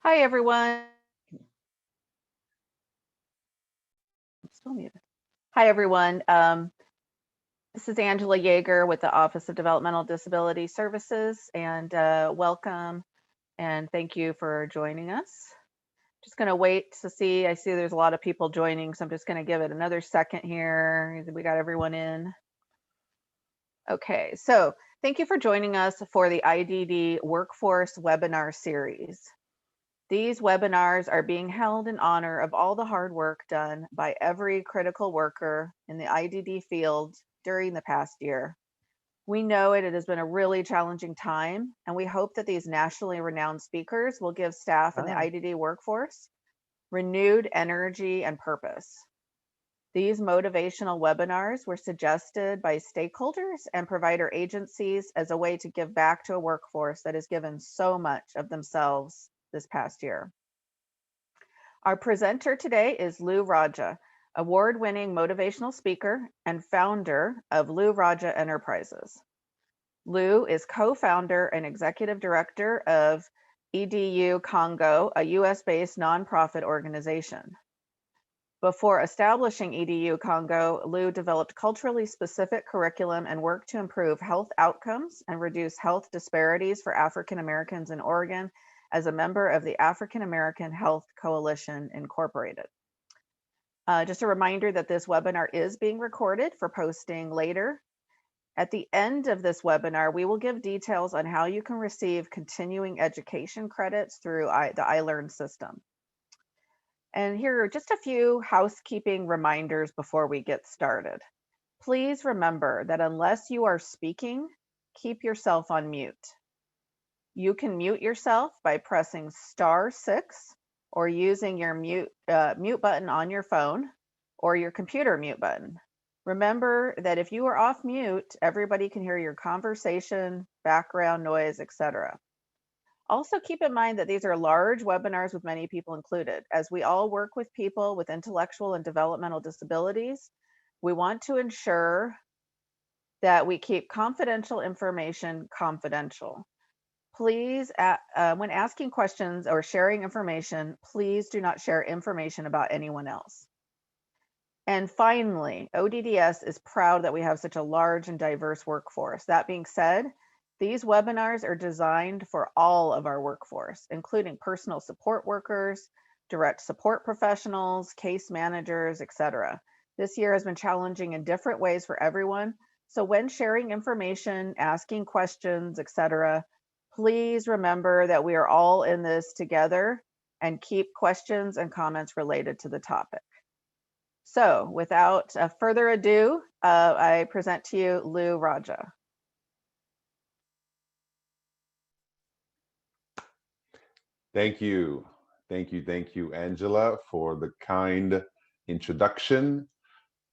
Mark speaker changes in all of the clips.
Speaker 1: Hi, everyone. I'm still muted. Hi, everyone. This is Angela Yeager with the Office of Developmental Disability Services, and welcome and thank you for joining us. Just going to wait to see. I see there's a lot of people joining, so I'm just going to give it another second here. We got everyone in. Okay, so thank you for joining us for the IDD Workforce webinar series. These webinars are being held in honor of all the hard work done by every critical worker in the IDD field during the past year. We know it has been a really challenging time, and we hope that these nationally renowned speakers will give staff in the IDD workforce renewed energy and purpose. These motivational webinars were suggested by stakeholders and provider agencies as a way to give back to a workforce that has given so much of themselves this past year. Our presenter today is Lou Radja, award-winning motivational speaker and founder of Lou Radja Enterprises. Lou is co-founder and executive director of EDU Congo, a US-based nonprofit organization. Before establishing EDU Congo, Lou developed culturally specific curriculum and worked to improve health outcomes and reduce health disparities for African Americans in Oregon as a member of the African American Health Coalition Incorporated. Just a reminder that this webinar is being recorded for posting later. At the end of this webinar, we will give details on how you can receive continuing education credits through the iLearn system. And here are just a few housekeeping reminders before we get started. Please remember that unless you are speaking, keep yourself on mute. You can mute yourself by pressing *6 or using your mute button on your phone or your computer mute button. Remember that if you are off mute, everybody can hear your conversation, background noise, etc. Also keep in mind that these are large webinars with many people included. As we all work with people with intellectual and developmental disabilities, we want to ensure that we keep confidential information confidential. Please, when asking questions or sharing information, please do not share information about anyone else. And finally, ODDS is proud that we have such a large and diverse workforce. That being said, these webinars are designed for all of our workforce, including personal support workers, direct support professionals, case managers, etc. This year has been challenging in different ways for everyone. So when sharing information, asking questions, etc., please remember that we are all in this together and keep questions and comments related to the topic. So without further ado, I present to you Lou Radja.
Speaker 2: Thank you. Thank you, Angela, for the kind introduction.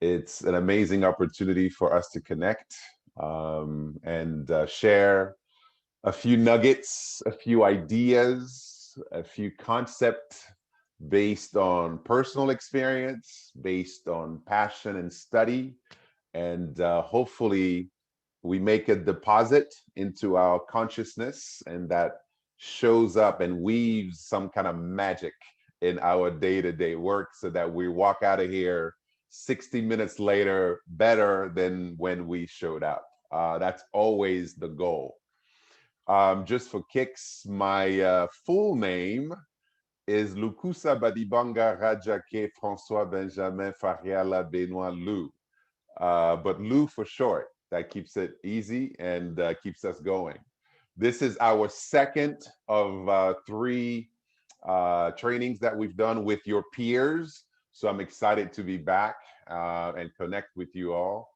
Speaker 2: It's an amazing opportunity for us to connect and share a few nuggets, a few ideas, a few concepts based on personal experience, based on passion and study. And hopefully we make a deposit into our consciousness, and that shows up and weaves some kind of magic in our day-to-day work so that we walk out of here 60 minutes later better than when we showed up. That's always the goal. Just for kicks, my full name is Lukusa Badibanga Rajake François Benjamin Fariala Benoit Lou. But Lou for short. That keeps it easy and keeps us going. This is our second of three trainings that we've done with your peers. So I'm excited to be back and connect with you all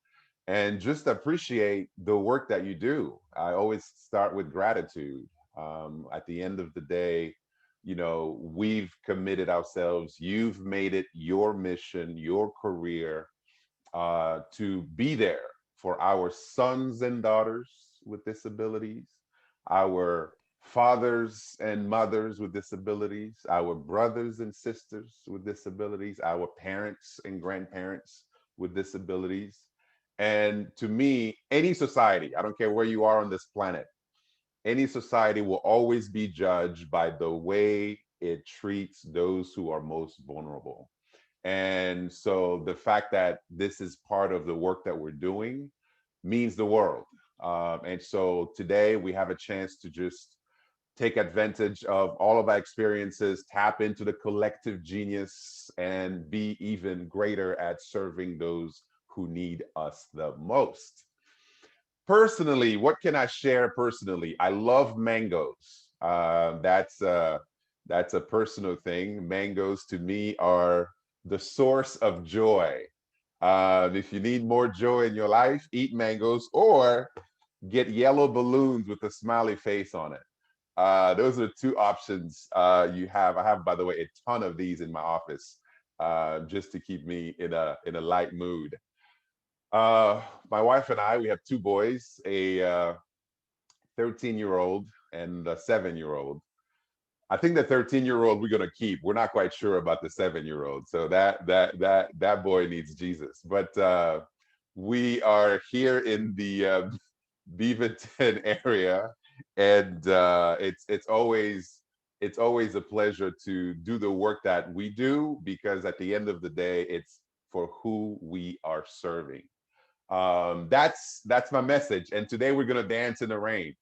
Speaker 2: and just appreciate the work that you do. I always start with gratitude. At the end of the day, you know, we've committed ourselves. You've made it your mission, your career, to be there for our sons and daughters with disabilities, our fathers and mothers with disabilities, our brothers and sisters with disabilities, our parents and grandparents with disabilities. And to me, any society, I don't care where you are on this planet, any society will always be judged by the way it treats those who are most vulnerable. And so the fact that this is part of the work that we're doing means the world. And so today we have a chance to just take advantage of all of our experiences, tap into the collective genius, and be even greater at serving those who need us the most. Personally, what can I share personally? I love mangoes. That's a personal thing. Mangoes to me are the source of joy. If you need more joy in your life, eat mangoes or get yellow balloons with a smiley face on it. Those are two options you have. I have, by the way, a ton of these in my office just to keep me in a light mood. Uh, my wife and I, we have two boys, a 13-year-old and a 7-year-old. I think the 13-year-old we're gonna keep. We're not quite sure about the 7-year-old. So that boy needs Jesus. But we are here in the Beaverton area, and it's always a pleasure to do the work that we do because at the end of the day, it's for who we are serving. That's my message. And today we're gonna dance in the rain.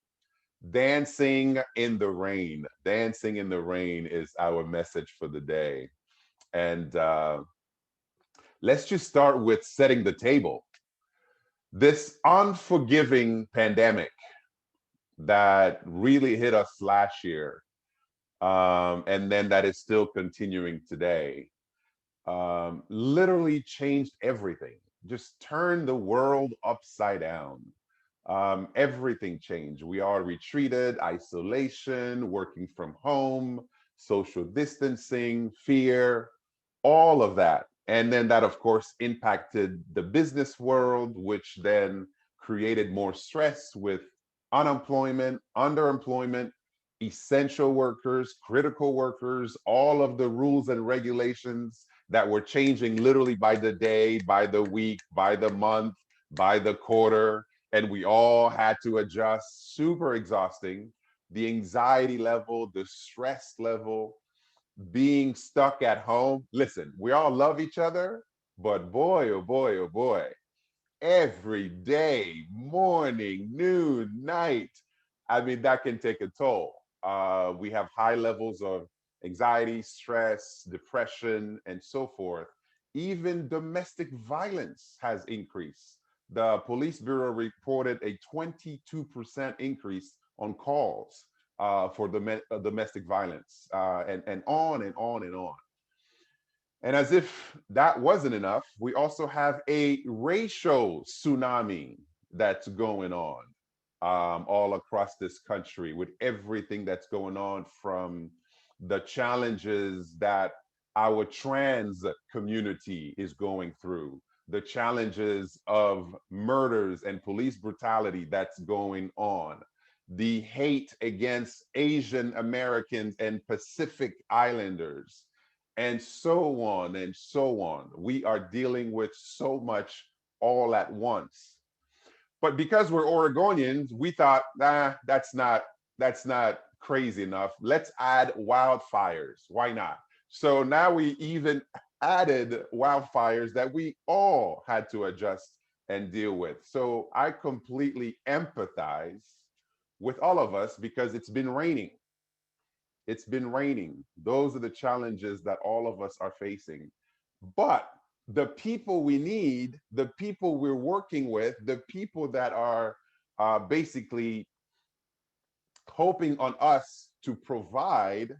Speaker 2: Dancing in the rain. Dancing in the rain is our message for the day. And let's just start with setting the table. This unforgiving pandemic that really hit us last year, and then that is still continuing today, literally changed everything, just turned the world upside down. Everything changed. We are retreated, isolation, working from home, social distancing, fear, all of that. And then that, of course, impacted the business world, which then created more stress with unemployment, underemployment, essential workers, critical workers, all of the rules and regulations that were changing literally by the day, by the week, by the month, by the quarter. And we all had to adjust, super exhausting. The anxiety level, the stress level, being stuck at home. Listen, we all love each other, but boy, oh boy, oh boy, every day, morning, noon, night. I mean, that can take a toll. We have high levels of anxiety, stress, depression, and so forth. Even domestic violence has increased. The police bureau reported a 22% increase on calls for domestic violence, and on and on and on. And as if that wasn't enough, we also have a racial tsunami that's going on all across this country with everything that's going on, from the challenges that our trans community is going through, the challenges of murders and police brutality that's going on, the hate against Asian Americans and Pacific Islanders, and so on and so on. We are dealing with so much all at once. But because we're Oregonians, we thought, nah, that's not crazy enough. Let's add wildfires. Why not? So now we even added wildfires that we all had to adjust and deal with. So I completely empathize with all of us because it's been raining. It's been raining. Those are the challenges that all of us are facing. But the people we need, the people we're working with, the people that are basically hoping on us to provide,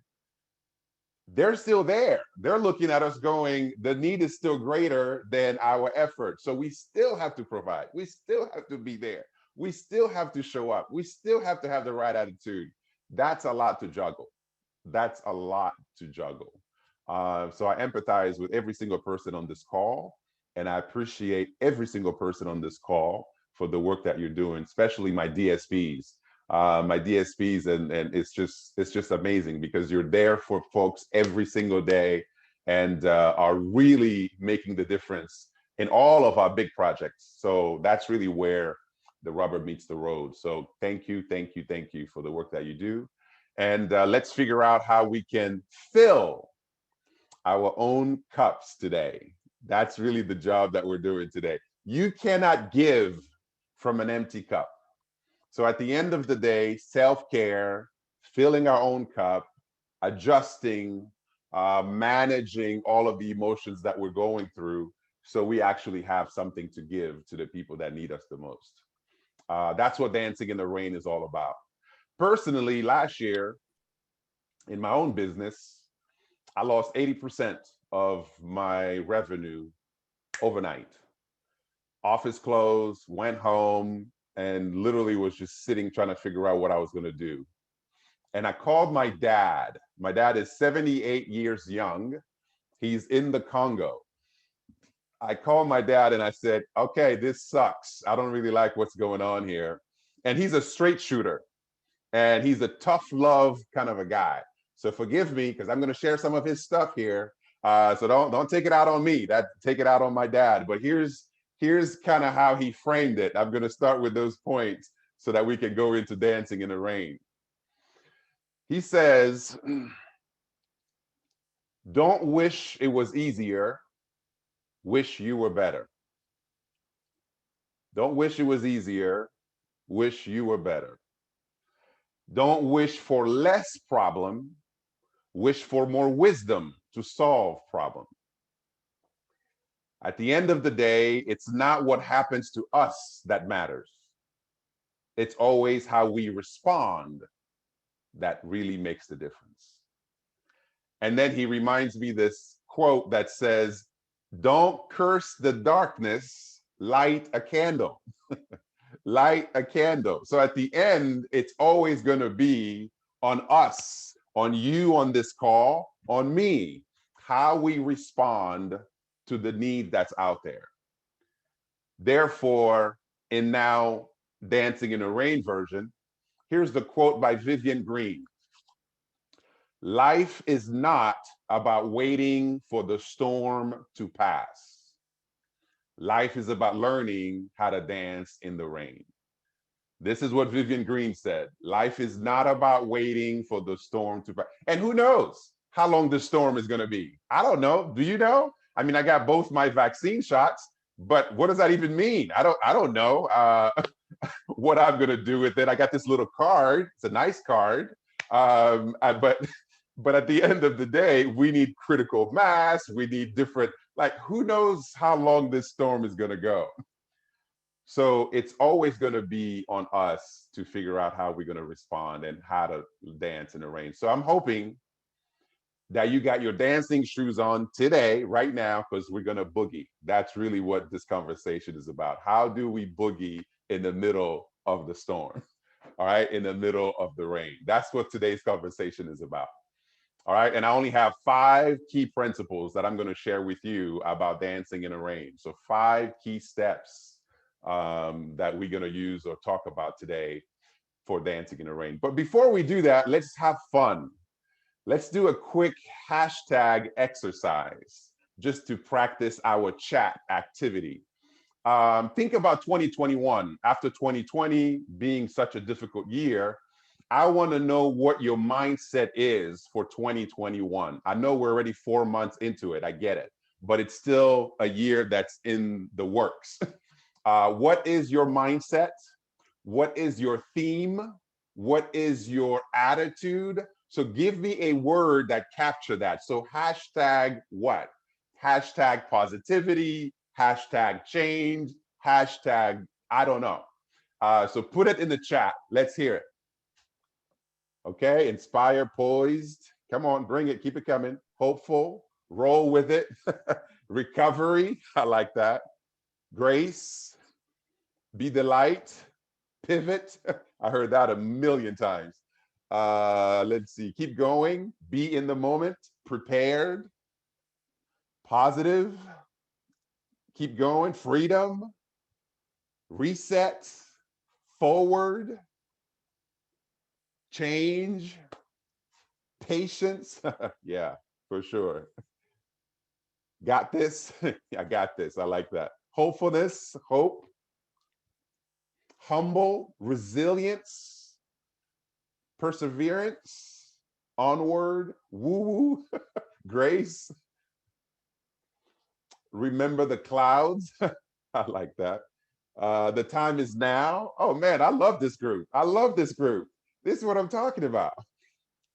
Speaker 2: they're still there. They're looking at us going, the need is still greater than our effort. So we still have to provide. We still have to be there. We still have to show up. We still have to have the right attitude. That's a lot to juggle. That's a lot to juggle. So I empathize with every single person on this call, and I appreciate every single person on this call for the work that you're doing, especially my DSPs. My DSPs, and it's just amazing because you're there for folks every single day, and are really making the difference in all of our big projects. So that's really where the rubber meets the road. So thank you, thank you, thank you for the work that you do. And let's figure out how we can fill our own cups today. That's really the job that we're doing today. You cannot give from an empty cup. So at the end of the day, self-care, filling our own cup, adjusting, managing all of the emotions that we're going through so we actually have something to give to the people that need us the most. That's what Dancing in the Rain is all about. Personally, last year in my own business, I lost 80% of my revenue overnight. Office closed, went home, and literally was just sitting trying to figure out what I was going to do. And I called my dad. My dad is 78 years young. He's in the Congo. I called my dad and I said, okay, this sucks. I don't really like what's going on here. And he's a straight shooter and he's a tough love kind of a guy. So forgive me because I'm going to share some of his stuff here. So don't take it out on me. Take it out on my dad. But here's kind of how he framed it. I'm going to start with those points so that we can go into Dancing in the Rain. He says, don't wish it was easier, wish you were better. Don't wish it was easier, wish you were better. Don't wish for less problem, wish for more wisdom to solve problem. At the end of the day, it's not what happens to us that matters. It's always how we respond that really makes the difference. And then he reminds me this quote that says, don't curse the darkness, light a candle. Light a candle. So at the end, it's always going to be on us, on you on this call, on me, how we respond to the need that's out there. Therefore, in now Dancing in the Rain version, here's the quote by Vivian Green. Life is not about waiting for the storm to pass. Life is about learning how to dance in the rain. This is what Vivian Green said. Life is not about waiting for the storm to pass. And who knows how long the storm is going to be? I don't know. Do you know? I mean, I got both my vaccine shots, but what does that even mean? I don't know what I'm going to do with it. I got this little card. It's a nice card. But at the end of the day, we need critical mass. We need different, like, who knows how long this storm is going to go? So it's always going to be on us to figure out how we're going to respond and how to dance in the rain. So I'm hoping that you got your dancing shoes on today, right now, because we're going to boogie. That's really what this conversation is about. How do we boogie in the middle of the storm? All right, in the middle of the rain. That's what today's conversation is about. All right, and I only have 5 key principles that I'm going to share with you about dancing in the rain. So 5 key steps that we're going to use or talk about today for dancing in the rain. But before we do that, let's have fun. Let's do a quick hashtag exercise just to practice our chat activity. Think about 2021. After 2020 being such a difficult year, I want to know what your mindset is for 2021. I know we're already 4 months into it. I get it, but it's still a year that's in the works. What is your mindset? What is your theme? What is your attitude? So give me a word that capture that. So hashtag what? Hashtag positivity, hashtag change, hashtag I don't know. So put it in the chat. Let's hear it. Okay, inspire, poised. Come on, bring it, keep it coming. Hopeful, roll with it. Recovery, I like that. Grace, be the light, pivot. I heard that a million times. Let's see, keep going, be in the moment, prepared, positive, keep going, freedom, reset, forward, change, patience. Yeah, for sure. Got this. I got this. I like that. Hopefulness, hope, humble, resilience, perseverance, onward, woo woo, grace, remember the clouds. I like that. The time is now. Oh man, I love this group. I love this group. This is what I'm talking about.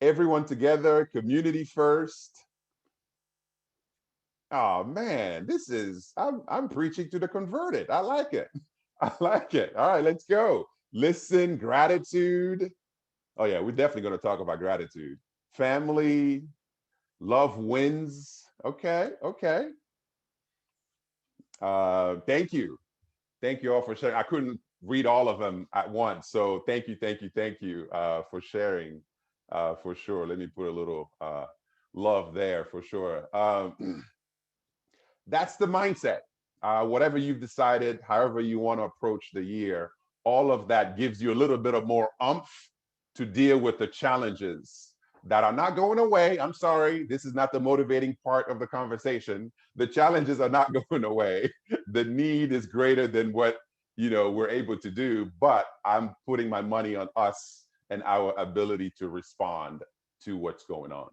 Speaker 2: Everyone together, community first. Oh man, I'm preaching to the converted. I like it. I like it. All right, let's go. Listen, gratitude. Oh yeah, we're definitely going to talk about gratitude. Family, love wins. Okay, okay. Thank you. Thank you all for sharing. I couldn't read all of them at once. So thank you, thank you, thank you for sharing for sure. Let me put a little love there for sure. That's the mindset. Whatever you've decided, however you want to approach the year, all of that gives you a little bit of more umph to deal with the challenges that are not going away. I'm sorry, this is not the motivating part of the conversation. The challenges are not going away. The need is greater than what we're able to do, but I'm putting my money on us and our ability to respond to what's going on.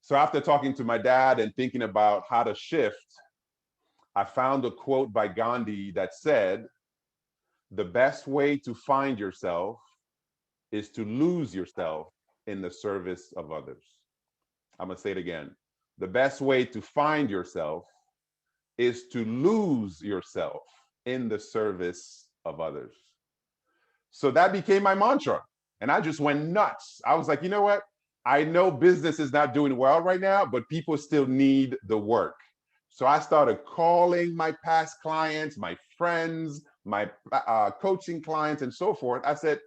Speaker 2: So after talking to my dad and thinking about how to shift, I found a quote by Gandhi that said, "The best way to find yourself is to lose yourself in the service of others." I'm going to say it again. The best way to find yourself is to lose yourself in the service of others. So that became my mantra. And I just went nuts. I was like, you know what? I know business is not doing well right now, but people still need the work. So I started calling my past clients, my friends, my coaching clients, and so forth. I said,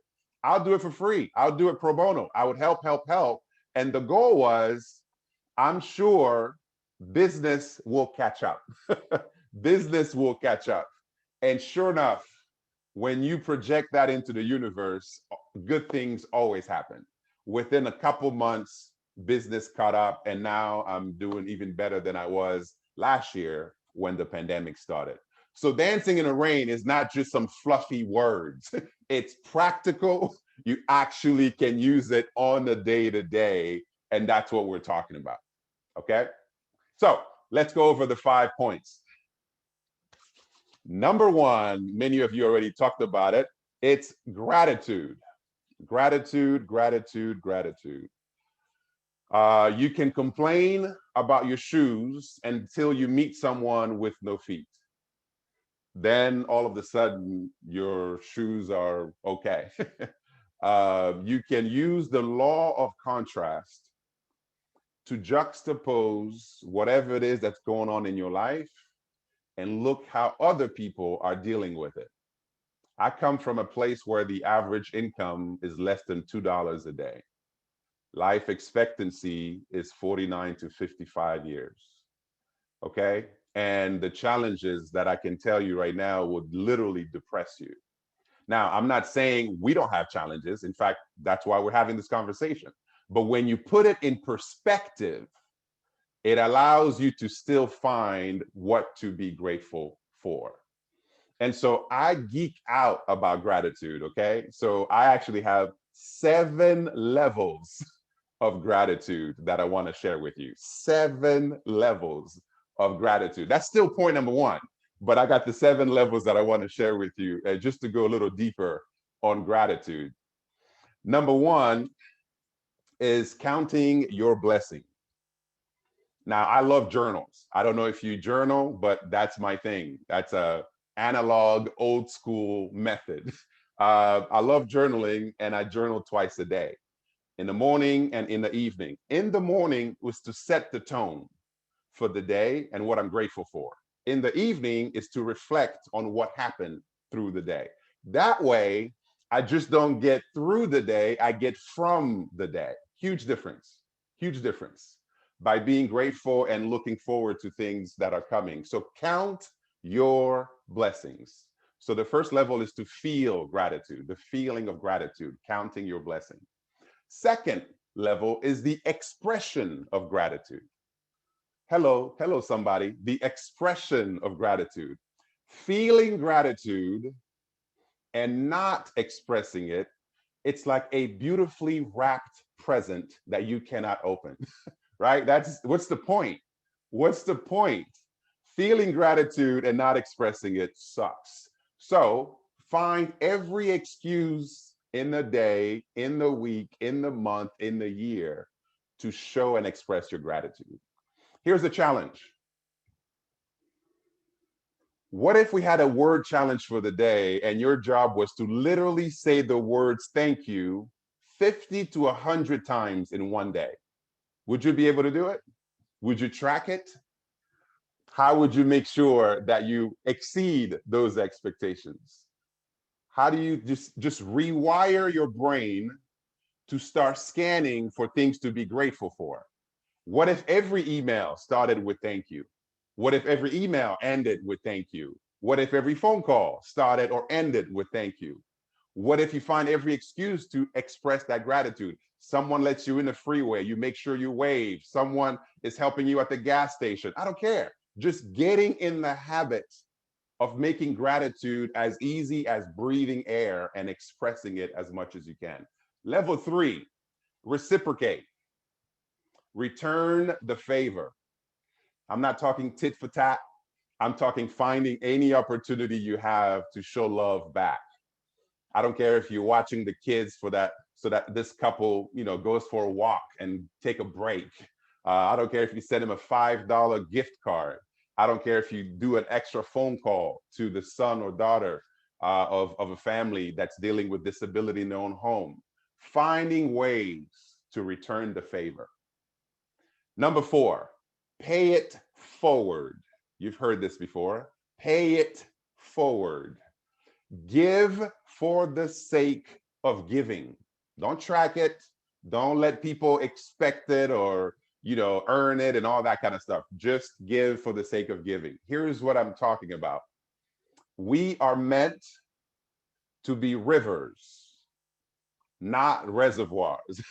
Speaker 2: I'll do it for free. I'll do it pro bono. I would help, help, help. And the goal was, I'm sure business will catch up. Business will catch up. And sure enough, when you project that into the universe, good things always happen. Within a couple months, business caught up, and now I'm doing even better than I was last year when the pandemic started. So dancing in the rain is not just some fluffy words. It's practical. You actually can use it on a day-to-day, and that's what we're talking about. Okay? So let's go over the 5 points. Number one, many of you already talked about it. It's gratitude. Gratitude, gratitude, gratitude. You can complain about your shoes until you meet someone with no feet. Then all of a sudden, your shoes are okay. You can use the law of contrast to juxtapose whatever it is that's going on in your life and look how other people are dealing with it. I come from a place where the average income is less than $2 a day. Life expectancy is 49 to 55 years. Okay. And the challenges that I can tell you right now would literally depress you. Now, I'm not saying we don't have challenges. In fact, that's why we're having this conversation. But when you put it in perspective, it allows you to still find what to be grateful for. And so I geek out about gratitude, okay? So I actually have 7 levels of gratitude that I want to share with you. 7 levels of gratitude. That's still point number 1, but I got the 7 levels that I want to share with you just to go a little deeper on gratitude. Number 1 is counting your blessings. Now, I love journals. I don't know if you journal, but that's my thing. That's a analog, old school method. I love journaling, and I journal twice a day, in the morning and in the evening. In the morning was to set the tone for the day and what I'm grateful for. In the evening is to reflect on what happened through the day. That way, I just don't get through the day, I get from the day. Huge difference, huge difference by being grateful and looking forward to things that are coming. So count your blessings. So the first level is to feel gratitude, the feeling of gratitude, counting your blessing. Second level is the expression of gratitude. Hello, hello, somebody. The expression of gratitude. Feeling gratitude and not expressing it It's like a beautifully wrapped present that you cannot open, right? That's what's the point? What's the point? Feeling gratitude and not expressing it sucks. So find every excuse in the day, in the week, in the month, in the year to show and express your gratitude. Here's the challenge. What if we had a word challenge for the day and your job was to literally say the words thank you 50 to 100 times in one day? Would you be able to do it? Would you track it? How would you make sure that you exceed those expectations? How do you just rewire your brain to start scanning for things to be grateful for? What if every email started with thank you? What if every email ended with thank you? What if every phone call started or ended with thank you? What if you find every excuse to express that gratitude? Someone lets you in the freeway, you make sure you wave. Someone is helping you at the gas station. I don't care. Just getting in the habit of making gratitude as easy as breathing air and expressing it as much as you can. Level 3, reciprocate. Return the favor. I'm not talking tit for tat. I'm talking finding any opportunity you have to show love back. I don't care if you're watching the kids for that, so that this couple, goes for a walk and take a break. I don't care if you send them a $5 gift card. I don't care if you do an extra phone call to the son or daughter of a family that's dealing with disability in their own home. Finding ways to return the favor. Number 4, pay it forward. You've heard this before. Pay it forward. Give for the sake of giving. Don't track it. Don't let people expect it or, earn it and all that kind of stuff. Just give for the sake of giving. Here's what I'm talking about. We are meant to be rivers, not reservoirs.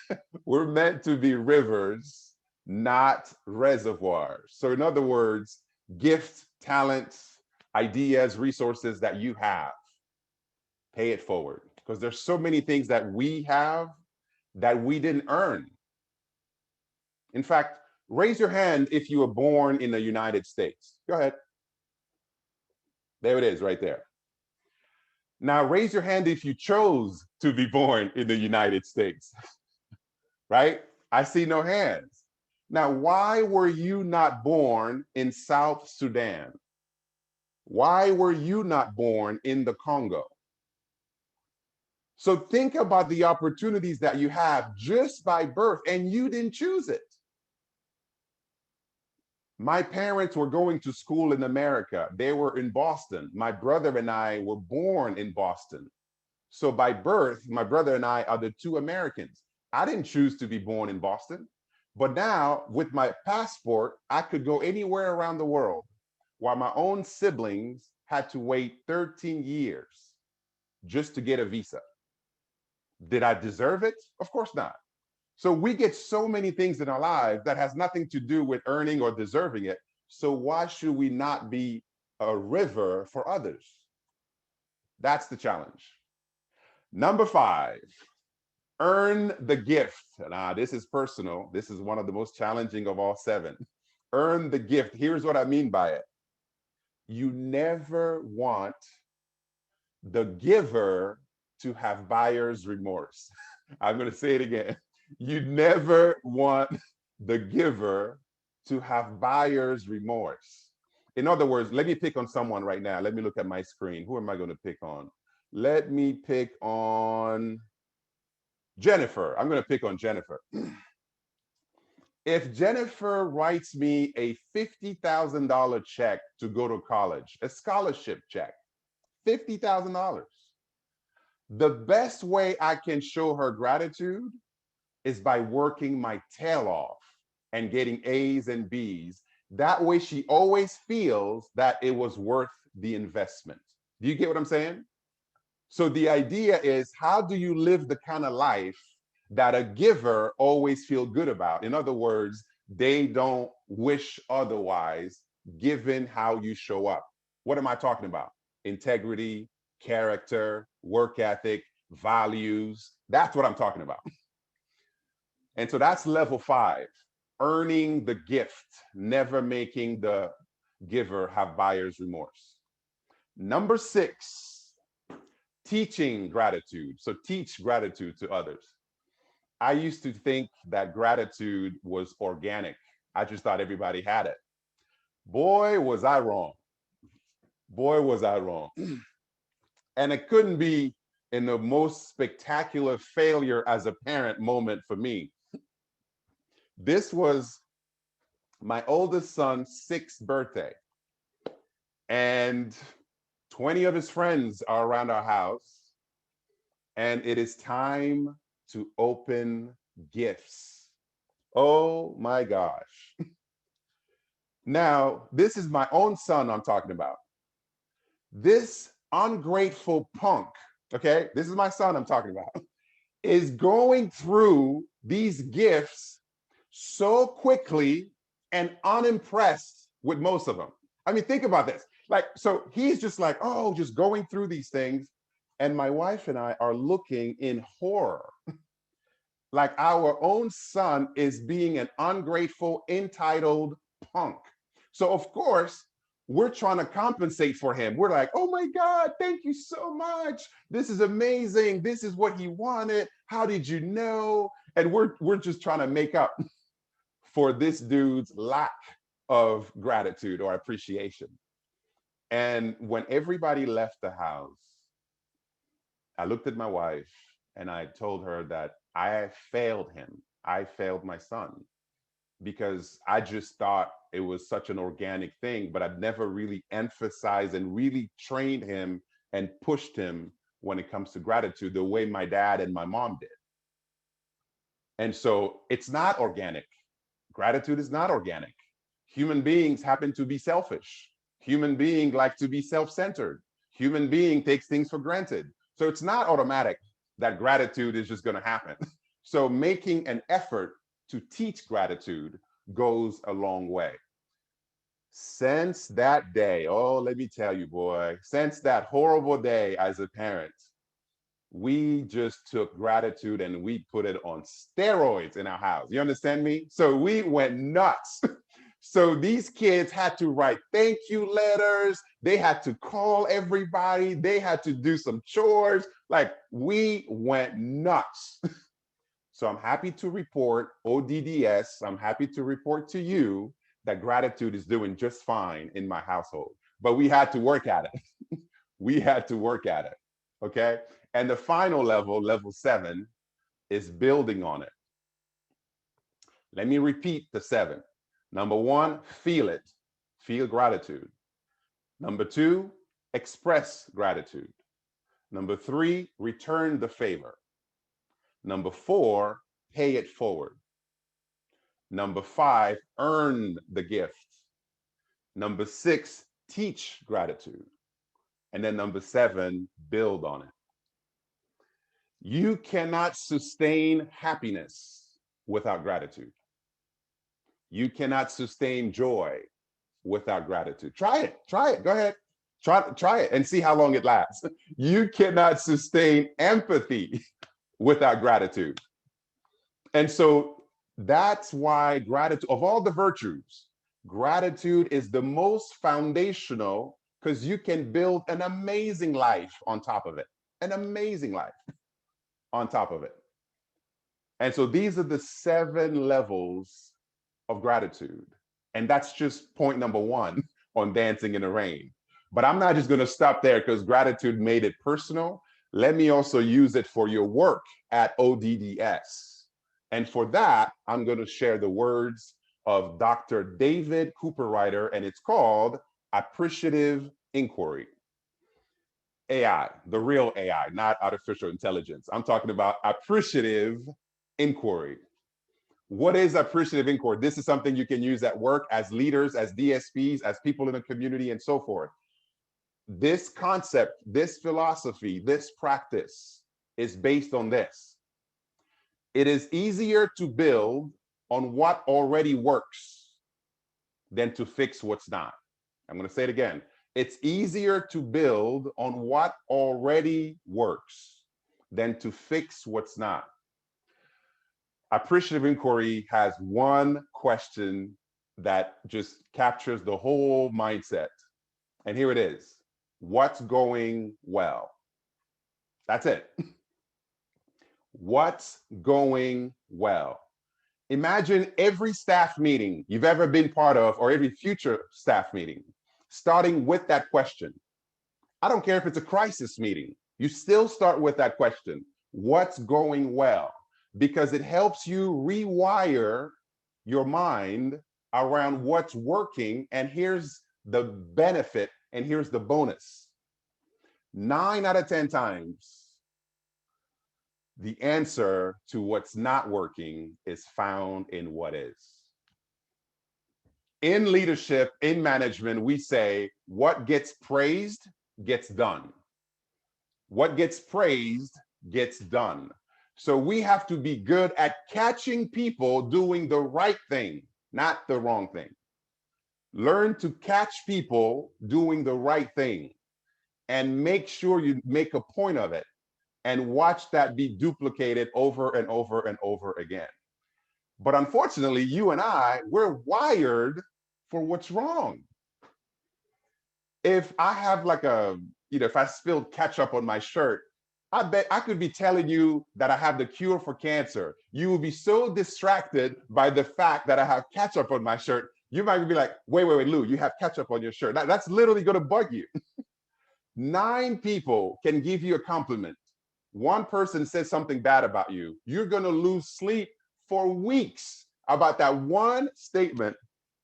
Speaker 2: We're meant to be rivers, not reservoirs. So, in other words, gift, talents, ideas, resources that you have, pay it forward. Because there's so many things that we have that we didn't earn. In fact, raise your hand if you were born in the United States. Go ahead. There it is right there. Now, raise your hand if you chose to be born in the United States, right? I see no hands. Now, why were you not born in South Sudan? Why were you not born in the Congo? So think about the opportunities that you have just by birth, and you didn't choose it. My parents were going to school in America. They were in Boston. My brother and I were born in Boston. So by birth, my brother and I are the two Americans. I didn't choose to be born in Boston, but now with my passport, I could go anywhere around the world, while my own siblings had to wait 13 years just to get a visa. Did I deserve it? Of course not. So we get so many things in our lives that has nothing to do with earning or deserving it. So why should we not be a river for others? That's the challenge. Number 5, earn the gift. Now, this is personal. This is one of the most challenging of all 7. Earn the gift. Here's what I mean by it. You never want the giver to have buyer's remorse. I'm going to say it again. You never want the giver to have buyer's remorse. In other words, let me pick on someone right now. Let me look at my screen. Who am I going to pick on? Let me pick on Jennifer. I'm going to pick on Jennifer. If Jennifer writes me a $50,000 check to go to college, a scholarship check, $50,000, the best way I can show her gratitude is by working my tail off and getting A's and B's. That way she always feels that it was worth the investment. Do you get what I'm saying? So the idea is, how do you live the kind of life that a giver always feel good about? In other words, they don't wish otherwise, given how you show up. What am I talking about? Integrity, character, work ethic, values. That's what I'm talking about. And so that's level 5, earning the gift, never making the giver have buyer's remorse. Number 6, teaching gratitude. So teach gratitude to others. I used to think that gratitude was organic. I just thought everybody had it. Boy, was I wrong. Boy, was I wrong. And it couldn't be in the most spectacular failure as a parent moment for me. This was my oldest son's 6th birthday. And 20 of his friends are around our house. And it is time to open gifts. Oh my gosh. Now, this is my own son I'm talking about. This ungrateful punk, okay, this is my son I'm talking about, is going through these gifts so quickly and unimpressed with most of them. I mean, think about this. Like, so he's just like, oh, just going through these things. And my wife and I are looking in horror. Like our own son is being an ungrateful, entitled punk. So, of course, we're trying to compensate for him. We're like, oh my God, thank you so much. This is amazing. This is what he wanted. How did you know? And we're just trying to make up for this dude's lack of gratitude or appreciation. And when everybody left the house, I looked at my wife and I told her that I failed him. I failed my son because I just thought it was such an organic thing, but I'd never really emphasized and really trained him and pushed him when it comes to gratitude the way my dad and my mom did. And so it's not organic. Gratitude is not organic. Human beings happen to be selfish. Human beings like to be self-centered. Human being takes things for granted. So it's not automatic that gratitude is just going to happen. So making an effort to teach gratitude goes a long way. Since that day, oh, let me tell you, boy, since that horrible day as a parent, we just took gratitude and we put it on steroids in our house. You understand me? So we went nuts. So these kids had to write thank you letters. They had to call everybody. They had to do some chores. Like we went nuts. So I'm happy to report, ODDS, I'm happy to report to you that gratitude is doing just fine in my household. But we had to work at it. We had to work at it. Okay. And the final level, level 7, is building on it. Let me repeat the 7. Number 1, feel it. Feel gratitude. Number 2, express gratitude. Number 3, return the favor. Number 4, pay it forward. Number 5, earn the gift. Number 6, teach gratitude. And then number 7, build on it. You cannot sustain happiness without gratitude. You cannot sustain joy without gratitude. Try it. Try it. Go ahead. Try it and see how long it lasts. You cannot sustain empathy without gratitude. And so that's why gratitude, of all the virtues, gratitude is the most foundational because you can build an amazing life on top of it. An amazing life on top of it. And so these are the 7 levels of gratitude. And that's just point number 1 on dancing in the rain. But I'm not just going to stop there because gratitude made it personal. Let me also use it for your work at ODDS. And for that, I'm going to share the words of Dr. David Cooperrider, and it's called Appreciative Inquiry. AI, the real AI, not artificial intelligence. I'm talking about appreciative inquiry. What is appreciative inquiry? This is something you can use at work as leaders, as DSPs, as people in the community, and so forth. This concept, this philosophy, this practice is based on this. It is easier to build on what already works than to fix what's not. I'm going to say it again. It's easier to build on what already works than to fix what's not. Appreciative inquiry has one question that just captures the whole mindset. And here it is. What's going well? That's it. What's going well? Imagine every staff meeting you've ever been part of, or every future staff meeting, starting with that question. I don't care if it's a crisis meeting, you still start with that question. What's going well? Because it helps you rewire your mind around what's working. And here's the benefit, and here's the bonus. 9 out of 10 times, the answer to what's not working is found in what is. In leadership, in management, we say what gets praised gets done. What gets praised gets done. So we have to be good at catching people doing the right thing, not the wrong thing. Learn to catch people doing the right thing and make sure you make a point of it and watch that be duplicated over and over and over again. But unfortunately, you and I, we're wired for what's wrong. If I have like if I spilled ketchup on my shirt, I bet I could be telling you that I have the cure for cancer. You will be so distracted by the fact that I have ketchup on my shirt. You might be like, wait, Lou, you have ketchup on your shirt. That's literally going to bug you. 9 people can give you a compliment. One person says something bad about you. You're going to lose sleep for weeks about that one statement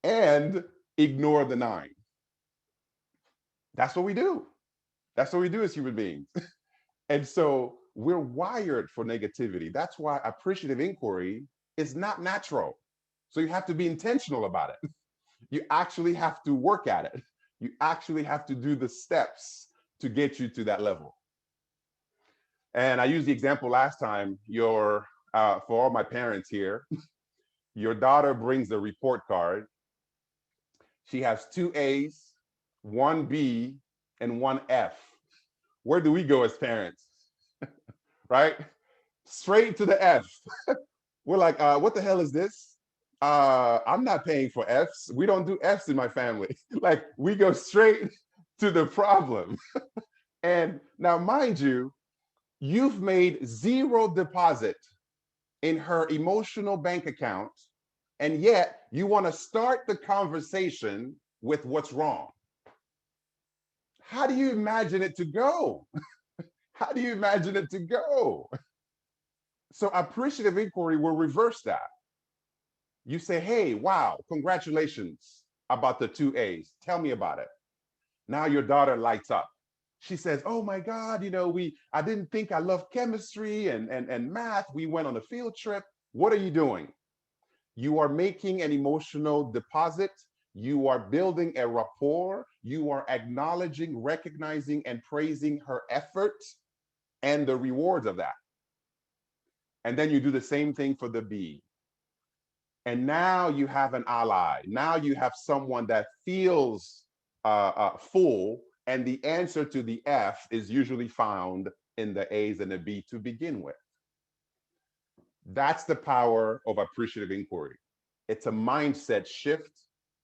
Speaker 2: and ignore the 9. That's what we do. That's what we do as human beings. And so we're wired for negativity. That's why appreciative inquiry is not natural. So you have to be intentional about it. You actually have to work at it. You actually have to do the steps to get you to that level. And I used the example last time, for all my parents here, your daughter brings the report card. She has 2 A's, 1 B, and 1 F. Where do we go as parents? Right? Straight to the F. We're like, what the hell is this? I'm not paying for F's. We don't do F's in my family. Like, we go straight to the problem. And now, mind you, you've made 0 deposit in her emotional bank account, and yet you want to start the conversation with what's wrong. How do you imagine it to go? How do you imagine it to go? So appreciative inquiry will reverse that. You say, hey, wow, congratulations about the 2 A's. Tell me about it. Now your daughter lights up. She says, oh my God, I didn't think I loved chemistry and math. We went on a field trip. What are you doing? You are making an emotional deposit. You are building a rapport. You are acknowledging, recognizing, and praising her effort and the rewards of that. And then you do the same thing for the B. And now you have an ally. Now you have someone that feels full. And the answer to the F is usually found in the A's and the B to begin with. That's the power of appreciative inquiry. It's a mindset shift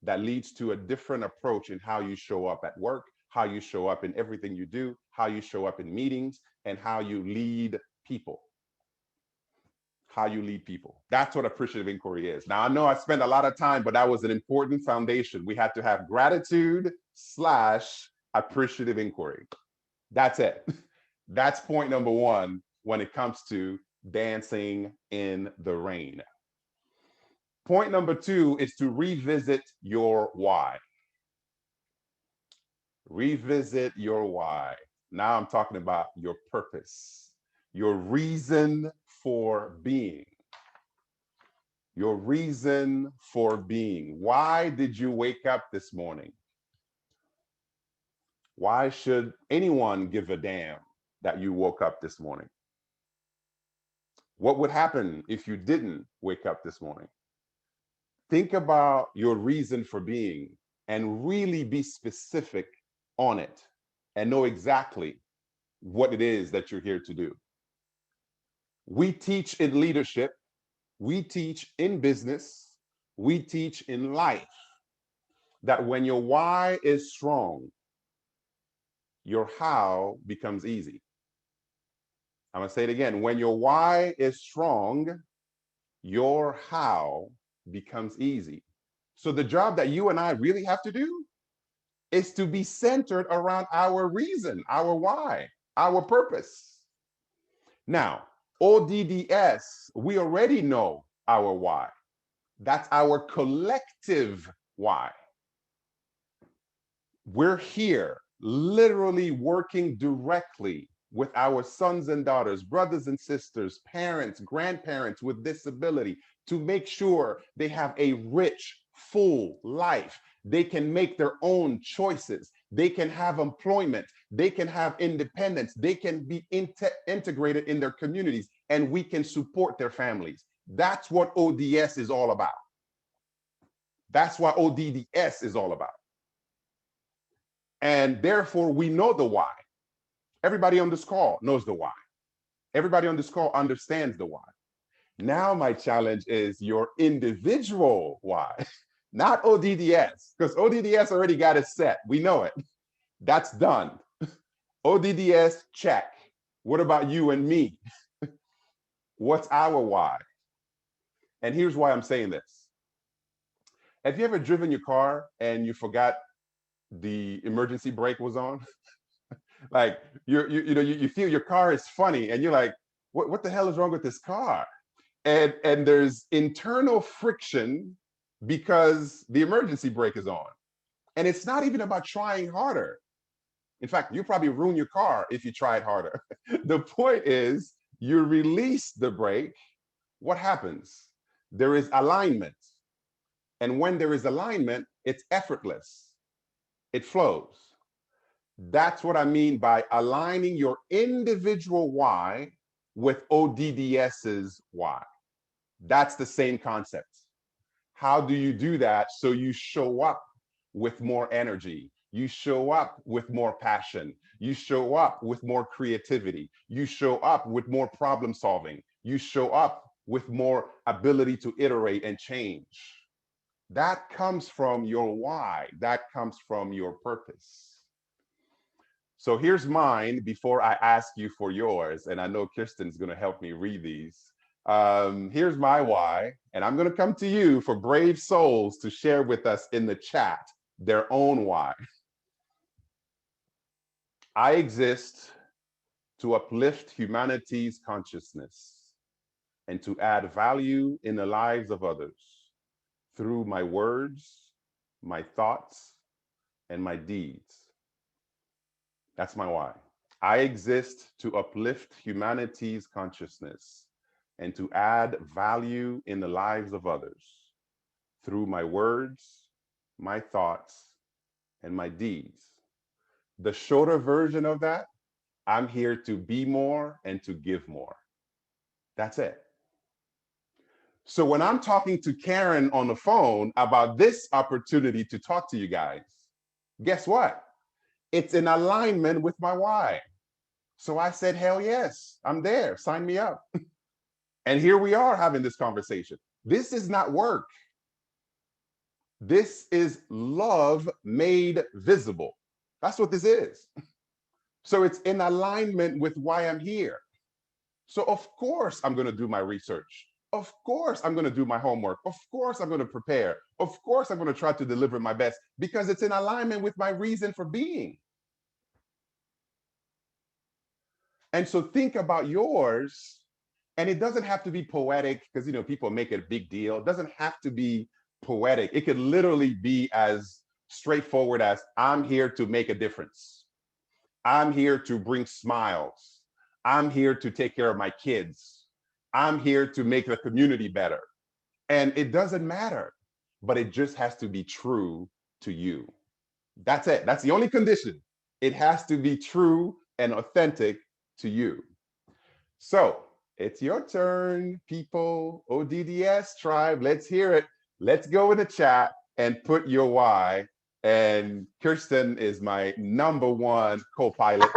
Speaker 2: that leads to a different approach in how you show up at work, how you show up in everything you do, how you show up in meetings, and how you lead people. How you lead people. That's what appreciative inquiry is. Now, I know I spent a lot of time, but that was an important foundation. We had to have gratitude / appreciative inquiry. That's it. That's point number 1 when it comes to dancing in the rain. Point number 2 is to revisit your why. Revisit your why. Now I'm talking about your purpose, your reason for being. Your reason for being. Why did you wake up this morning? Why should anyone give a damn that you woke up this morning? What would happen if you didn't wake up this morning? Think about your reason for being and really be specific on it and know exactly what it is that you're here to do. We teach in leadership, we teach in business, we teach in life that when your why is strong, your how becomes easy. I'm gonna say it again. When your why is strong, your how becomes easy. So the job that you and I really have to do is to be centered around our reason, our why, our purpose. Now, ODDS, we already know our why. That's our collective why. We're here literally working directly with our sons and daughters, brothers and sisters, parents, grandparents with disability to make sure they have a rich, full life. They can make their own choices. They can have employment. They can have independence. They can be integrated in their communities, and we can support their families. That's what ODS is all about. That's what ODDS is all about. And therefore, we know the why. Everybody on this call knows the why. Everybody on this call understands the why. Now, my challenge is your individual why, not ODDS, because ODDS already got it set. We know it. That's done. ODDS, check. What about you and me? What's our why? And here's why I'm saying this. Have you ever driven your car and you forgot the emergency brake was on? Like you feel your car is funny and you're like, what the hell is wrong with this car? And there's internal friction because the emergency brake is on. And it's not even about trying harder. In fact, you probably ruin your car if you tried harder. The point is you release the brake. What happens? There is alignment. And when there is alignment, it's effortless. It flows. That's what I mean by aligning your individual why with ODDS's why. That's the same concept. How do you do that so you show up with more energy? You show up with more passion. You show up with more creativity. You show up with more problem solving. You show up with more ability to iterate and change. That comes from your why. That comes from your purpose. So here's mine before I ask you for yours. And I know Kirsten's going to help me read these. Here's my why. And I'm going to come to you for brave souls to share with us in the chat their own why. I exist to uplift humanity's consciousness and to add value in the lives of others through my words, my thoughts, and my deeds. That's my why. I exist to uplift humanity's consciousness and to add value in the lives of others through my words, my thoughts, and my deeds. The shorter version of that, I'm here to be more and to give more. That's it. So when I'm talking to Karen on the phone about this opportunity to talk to you guys, guess what? It's in alignment with my why. So I said, hell yes, I'm there. Sign me up. And here we are having this conversation. This is not work. This is love made visible. That's what this is. So it's in alignment with why I'm here. So of course I'm going to do my research. Of course I'm going to do my homework. Of course I'm going to prepare. Of course I'm going to try to deliver my best because it's in alignment with my reason for being. And so think about yours, and it doesn't have to be poetic because people make it a big deal. It doesn't have to be poetic. It could literally be as straightforward as I'm here to make a difference. I'm here to bring smiles. I'm here to take care of my kids. I'm here to make the community better. And it doesn't matter, but it just has to be true to you. That's it. That's the only condition. It has to be true and authentic to you. So it's your turn, people. ODDS tribe, let's hear it. Let's go in the chat and put your why. And Kirsten is my #1 co-pilot,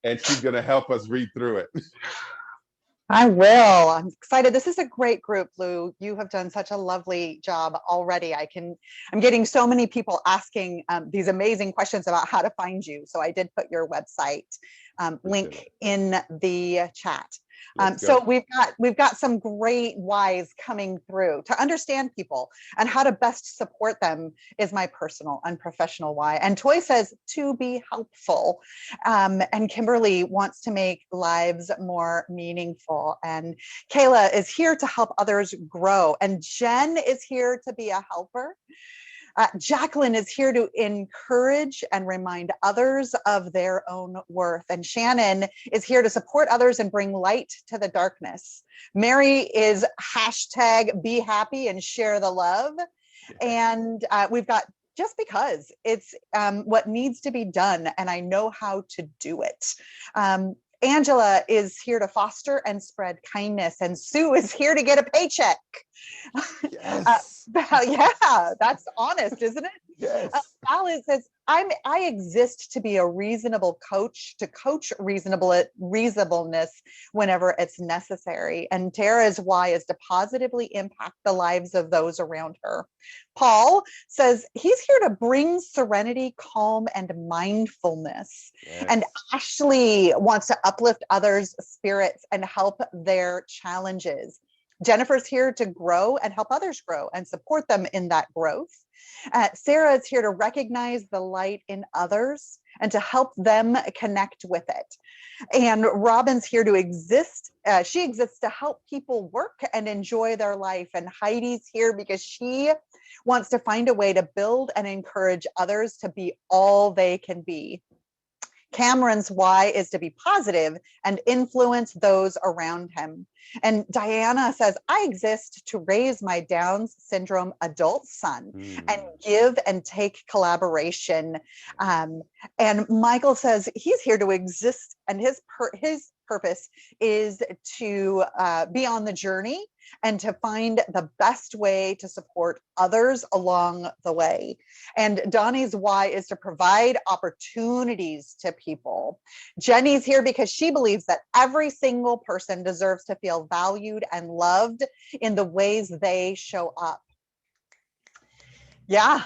Speaker 2: and she's going to help us read through it.
Speaker 3: I will. I'm excited. This is a great group, Lou. You have done such a lovely job already. I'm getting so many people asking these amazing questions about how to find you. So I did put your website link in the chat. So we've got some great whys coming through. To understand people and how to best support them is my personal and professional why. And Toy says to be helpful. And Kimberly wants to make lives more meaningful. And Kayla is here to help others grow. And Jen is here to be a helper. Jacqueline is here to encourage and remind others of their own worth. And Shannon is here to support others and bring light to the darkness. Mary is hashtag be happy and share the love. And we've got just because it's what needs to be done, and I know how to do it. Angela is here to foster and spread kindness, and Sue is here to get a paycheck.
Speaker 2: Yes.
Speaker 3: Yeah, that's honest, isn't it?
Speaker 2: Yes.
Speaker 3: Alice says, I exist to be a reasonable coach, to coach reasonableness whenever it's necessary. And Tara's why is to positively impact the lives of those around her. Paul says he's here to bring serenity, calm, and mindfulness. Yes. And Ashley wants to uplift others' spirits and help their challenges. Jennifer's here to grow and help others grow and support them in that growth. Sarah is here to recognize the light in others and to help them connect with it. And Robin's here to exist. She exists to help people work and enjoy their life. And Heidi's here because she wants to find a way to build and encourage others to be all they can be. Cameron's why is to be positive and influence those around him. And Diana says, I exist to raise my Down syndrome adult son and give and take collaboration. And Michael says he's here to exist, and his purpose is to be on the journey and to find the best way to support others along the way. And Donnie's why is to provide opportunities to people. Jenny's here because she believes that every single person deserves to feel valued and loved in the ways they show up. Yeah,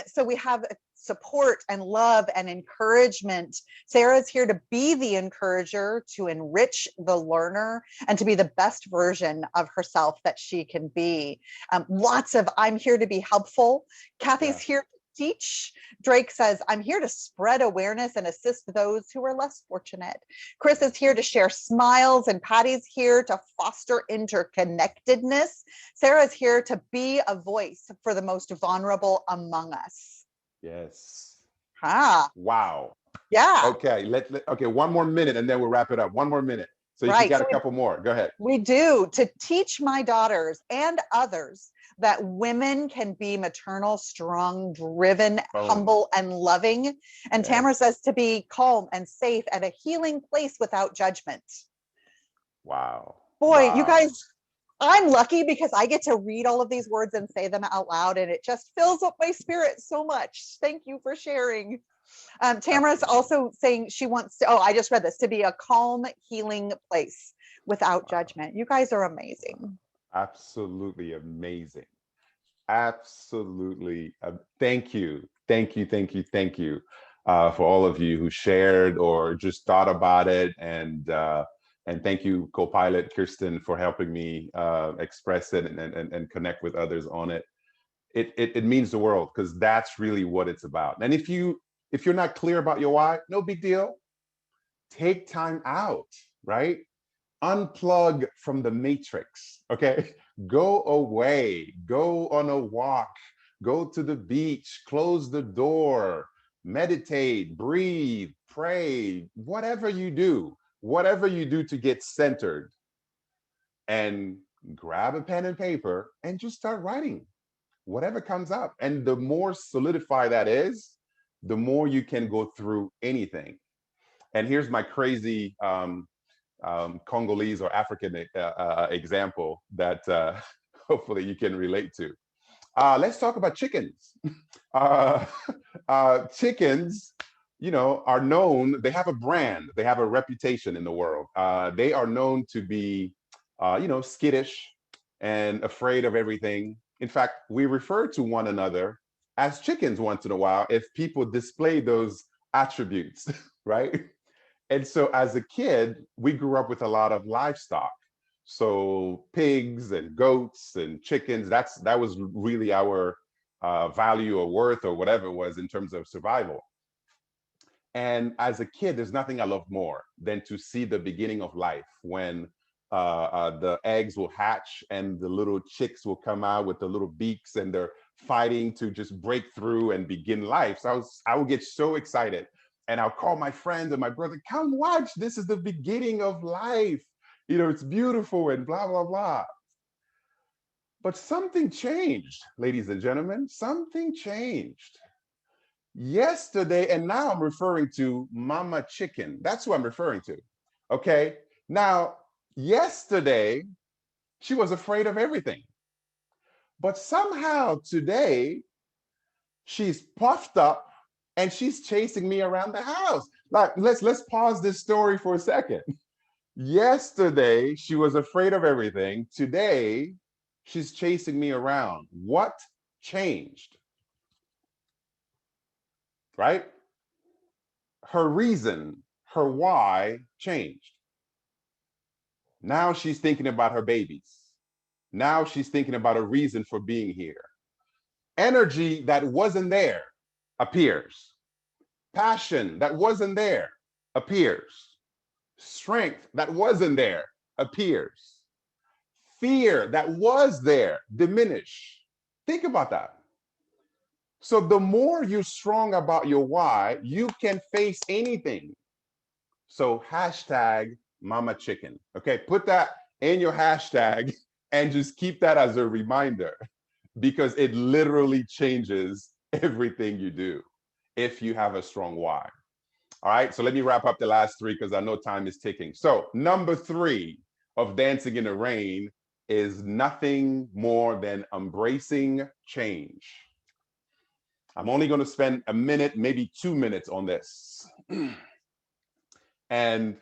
Speaker 3: so we have support and love and encouragement. Sarah's here to be the encourager, to enrich the learner, and to be the best version of herself that she can be. Lots of I'm here to be helpful. Kathy's here to teach. Drake says, I'm here to spread awareness and assist those who are less fortunate. Chris is here to share smiles, and Patty's here to foster interconnectedness. Sarah's here to be a voice for the most vulnerable among us.
Speaker 2: Yes.
Speaker 3: Wow.
Speaker 2: Yeah. Okay. Okay. One more minute, and then we'll wrap it up. One more minute. So you got a couple more. Go ahead.
Speaker 3: We do, to teach my daughters and others that women can be maternal, strong, driven, humble, and loving. And Tamara says to be calm and safe at a healing place without judgment.
Speaker 2: Wow.
Speaker 3: Boy, you guys, I'm lucky because I get to read all of these words and say them out loud, and it just fills up my spirit so much. Thank you for sharing. Tamara's also saying she wants to, I just read this, to be a calm, healing place without judgment. You guys are amazing.
Speaker 2: Absolutely amazing. Absolutely. Thank you. Thank you. Thank you. Thank you for all of you who shared or just thought about it. And thank you, co-pilot Kirsten, for helping me express it and connect with others on it. It means the world, because that's really what it's about. And if you're not clear about your why, no big deal. Take time out, right? Unplug from the matrix, okay? Go away, go on a walk, go to the beach, close the door, meditate, breathe, pray, whatever you do to get centered, and grab a pen and paper and just start writing whatever comes up. And the more solidified that is, the more you can go through anything. And here's my crazy Congolese or African example that hopefully you can relate to. Let's talk about chickens. Chickens are known, they have a brand, they have a reputation in the world. They are known to be, skittish and afraid of everything. In fact, we refer to one another as chickens once in a while if people display those attributes, right? And so as a kid, we grew up with a lot of livestock. So pigs and goats and chickens, that was really our value or worth or whatever it was in terms of survival. And as a kid, there's nothing I love more than to see the beginning of life when the eggs will hatch and the little chicks will come out with the little beaks and they're fighting to just break through and begin life. So I would get so excited and I'll call my friends and my brother, come watch, this is the beginning of life. It's beautiful and blah, blah, blah. But something changed, ladies and gentlemen, something changed yesterday, and now I'm referring to Mama Chicken. That's who I'm referring to. Okay. Now, yesterday, she was afraid of everything. But somehow today, she's puffed up and she's chasing me around the house. Like, let's pause this story for a second. Yesterday, she was afraid of everything. Today, she's chasing me around. What changed? Right? Her reason, her why changed. Now she's thinking about her babies. Now she's thinking about a reason for being here. Energy that wasn't there appears. Passion that wasn't there appears. Strength that wasn't there appears. Fear that was there diminish. Think about that. So the more you're strong about your why, you can face anything. So hashtag Mama Chicken. Okay, put that in your hashtag and just keep that as a reminder because it literally changes everything you do if you have a strong why. All right, so let me wrap up the last three because I know time is ticking. So number 3 of Dancing in the Rain is nothing more than embracing change. I'm only going to spend a minute, maybe 2 minutes on this. And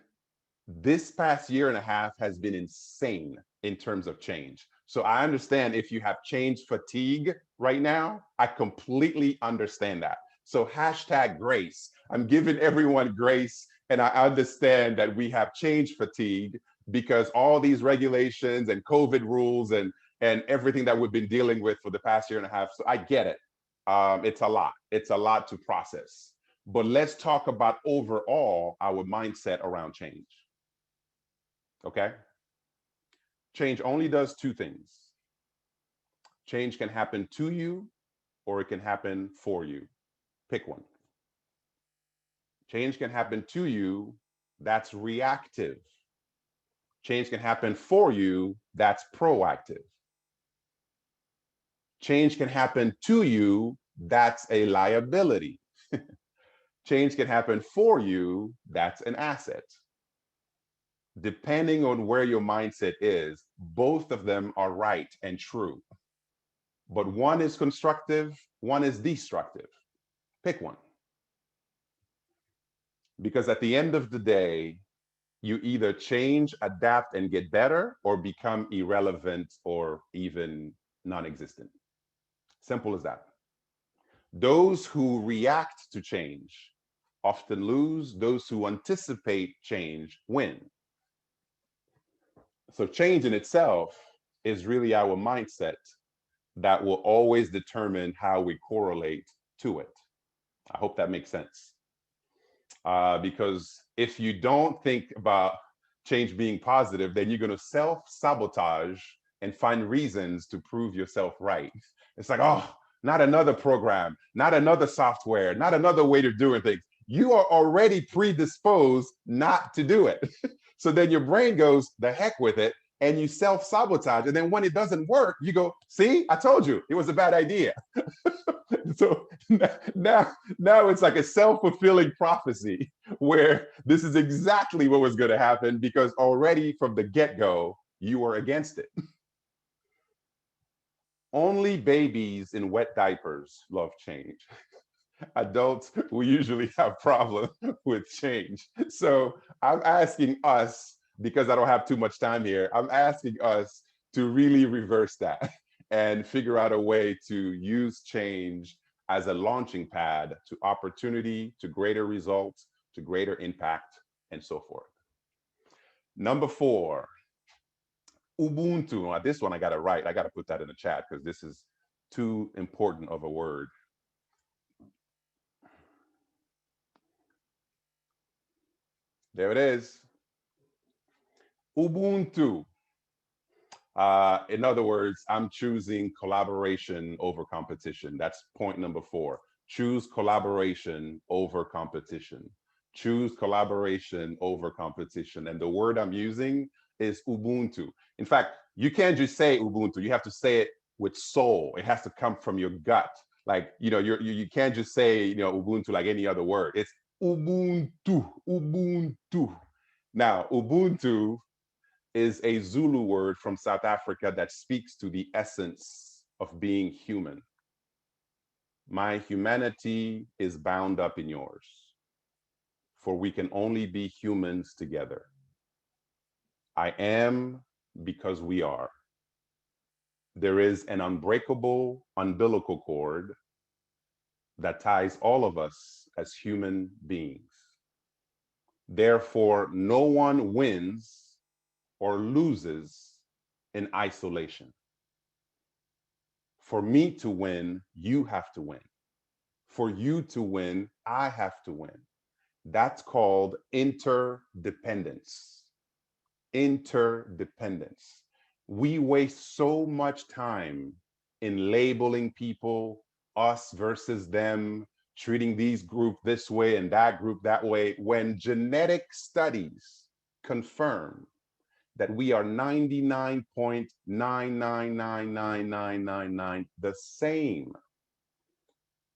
Speaker 2: this past year and a half has been insane in terms of change. So I understand if you have change fatigue right now, I completely understand that. So hashtag grace. I'm giving everyone grace. And I understand that we have change fatigue because all these regulations and COVID rules and everything that we've been dealing with for the past year and a half. So I get it. It's a lot. It's a lot to process. But let's talk about overall our mindset around change. Okay? Change only does 2 things. Change can happen to you or it can happen for you. Pick one. Change can happen to you, that's reactive. Change can happen for you, that's proactive. Change can happen to you, that's a liability. Change can happen for you, that's an asset. Depending on where your mindset is, both of them are right and true. But one is constructive, one is destructive. Pick one. Because at the end of the day, you either change, adapt, and get better, or become irrelevant or even non-existent. Simple as that. Those who react to change often lose. Those who anticipate change win. So change in itself is really our mindset that will always determine how we correlate to it. I hope that makes sense. Because if you don't think about change being positive, then you're going to self-sabotage and find reasons to prove yourself right. It's like, oh, not another program, not another software, not another way to doing things. You are already predisposed not to do it. So then your brain goes, the heck with it, and you self-sabotage. And then when it doesn't work, you go, see, I told you, it was a bad idea. So now it's like a self-fulfilling prophecy where this is exactly what was going to happen because already from the get-go, you were against it. Only babies in wet diapers love change. Adults, we usually have problems with change. So I'm asking us, because I don't have too much time here, I'm asking us to really reverse that and figure out a way to use change as a launching pad to opportunity, to greater results, to greater impact, and so forth. Number 4, Ubuntu. Now, this one I got to write. I got to put that in the chat because this is too important of a word. There it is. Ubuntu. In other words, I'm choosing collaboration over competition. That's point number 4. Choose collaboration over competition. Choose collaboration over competition. And the word I'm using is Ubuntu. In fact, you can't just say Ubuntu. You have to say it with soul. It has to come from your gut. Like, you can't just say, Ubuntu like any other word. It's Ubuntu, Ubuntu. Now, Ubuntu is a Zulu word from South Africa that speaks to the essence of being human. My humanity is bound up in yours, for we can only be humans together. I am because we are. There is an unbreakable umbilical cord that ties all of us as human beings. Therefore, no one wins or loses in isolation. For me to win, you have to win. For you to win, I have to win. That's called interdependence. Interdependence. We waste so much time in labeling people, us versus them, treating these group this way and that group that way, when genetic studies confirm that we are 99.9999999 the same.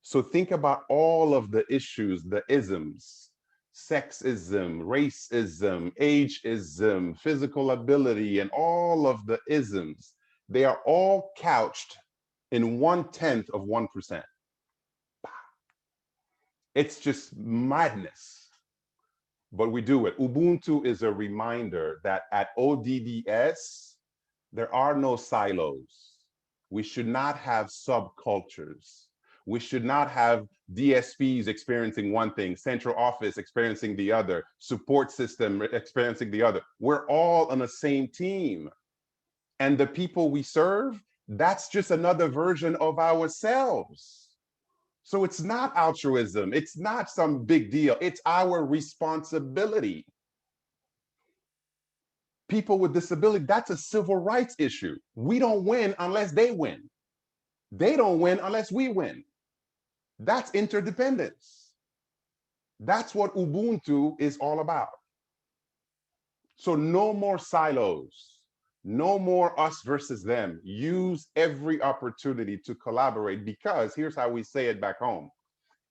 Speaker 2: So think about all of the issues, the isms, sexism, racism, ageism, physical ability, and all of the isms. They are all couched in 1/10 of 1%. It's just madness. But we do it. Ubuntu is a reminder that at ODDS, there are no silos. We should not have subcultures. We should not have DSPs experiencing one thing, central office experiencing the other, support system experiencing the other. We're all on the same team. And the people we serve, that's just another version of ourselves. So it's not altruism. It's not some big deal. It's our responsibility. People with disability, that's a civil rights issue. We don't win unless they win. They don't win unless we win. That's interdependence. That's what Ubuntu is all about. So no more silos. No more us versus them. Use every opportunity to collaborate, because here's how we say it back home.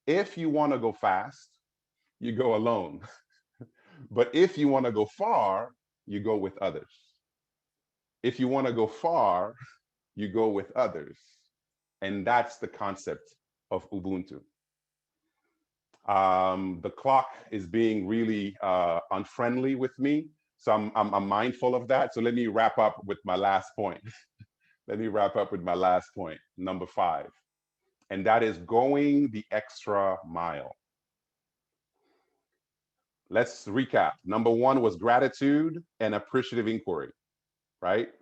Speaker 2: If you want to go fast, you go alone. But if you want to go far, you go with others. If you want to go far, you go with others. And that's the concept of Ubuntu. The clock is being really unfriendly with me. So I'm mindful of that. So let me wrap up with my last point. Let me wrap up with my last point, number 5. And that is going the extra mile. Let's recap. Number 1 was gratitude and appreciative inquiry, right?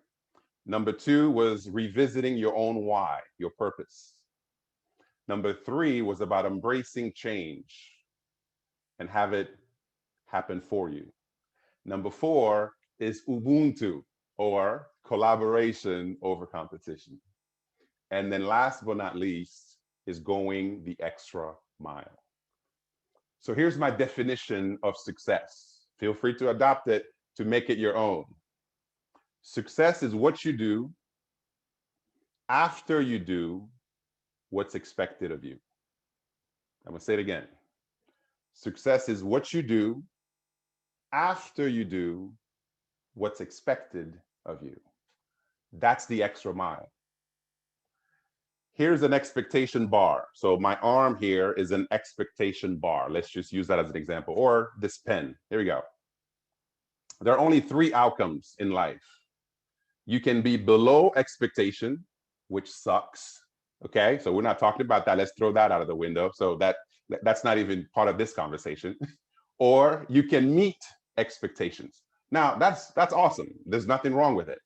Speaker 2: Number 2 was revisiting your own why, your purpose. Number 3 was about embracing change and have it happen for you. Number 4 is Ubuntu, or collaboration over competition. And then last but not least is going the extra mile. So here's my definition of success. Feel free to adopt it to make it your own. Success is what you do after you do what's expected of you. I'm gonna say it again. Success is what you do after you do what's expected of you. That's the extra mile. Here's an expectation bar. So my arm here is an expectation bar. Let's just use that as an example, or this pen. Here we go. There are only 3 outcomes in life. You can be below expectation, which sucks. Okay, so we're not talking about that. Let's throw that out of the window. So that's not even part of this conversation. Or you can meet expectations. Now that's awesome. There's nothing wrong with it.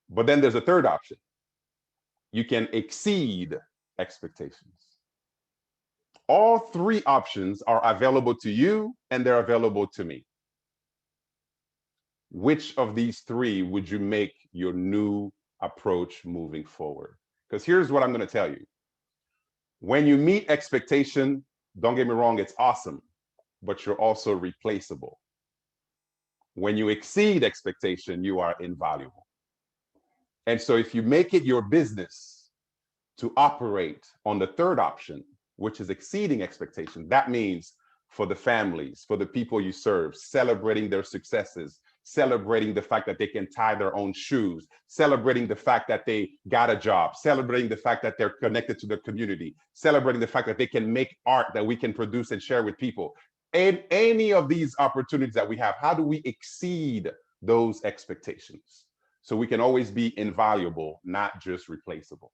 Speaker 2: But then there's a third option. You can exceed expectations. All 3 options are available to you and they're available to me. Which of these 3 would you make your new approach moving forward? Because here's what I'm going to tell you. When you meet expectation, don't get me wrong, it's awesome, but you're also replaceable. When you exceed expectation, you are invaluable. And so if you make it your business to operate on the third option, which is exceeding expectation, that means for the families, for the people you serve, celebrating their successes, celebrating the fact that they can tie their own shoes, celebrating the fact that they got a job, celebrating the fact that they're connected to the community, celebrating the fact that they can make art that we can produce and share with people. And any of these opportunities that we have, how do we exceed those expectations? So we can always be invaluable, not just replaceable.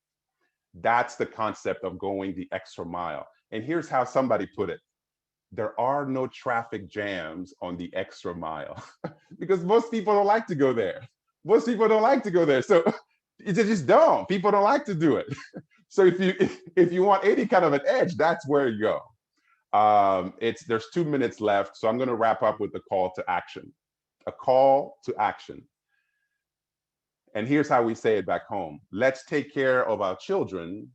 Speaker 2: That's the concept of going the extra mile. And here's how somebody put it. There are no traffic jams on the extra mile because most people don't like to go there. Most people don't like to go there. So they just don't. People don't like to do it. So if you want any kind of an edge, that's where you go. There's 2 minutes left. So I'm going to wrap up with a call to action. A call to action. And here's how we say it back home. Let's take care of our children,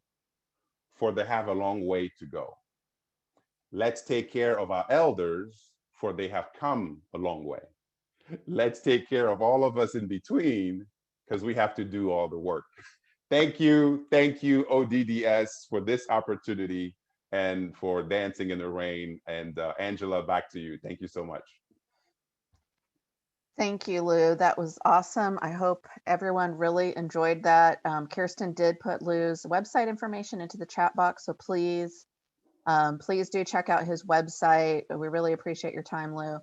Speaker 2: for they have a long way to go. Let's take care of our elders, for they have come a long way. Let's take care of all of us in between, because we have to do all the work. Thank you, ODDS, for this opportunity and for dancing in the rain. And Angela, back to you. Thank you so much.
Speaker 1: Thank you, Lou. That was awesome. I hope everyone really enjoyed that. Kirsten did put Lou's website information into the chat box, so please do check out his website. We really appreciate your time, Lou.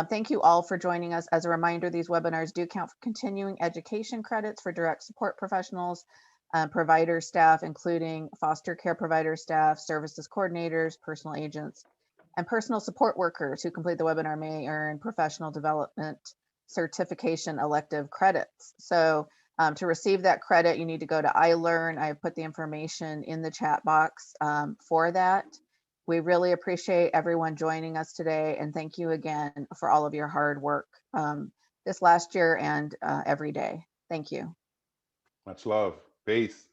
Speaker 1: Thank you all for joining us. As a reminder, these webinars do count for continuing education credits for direct support professionals, provider staff, including foster care provider staff, services coordinators, personal agents, and personal support workers who complete the webinar may earn professional development certification elective credits. So to receive that credit, you need to go to iLearn. I have put the information in the chat box for that. We really appreciate everyone joining us today, and thank you again for all of your hard work this last year and every day. Thank you.
Speaker 2: Much love. Peace.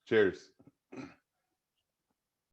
Speaker 2: Cheers.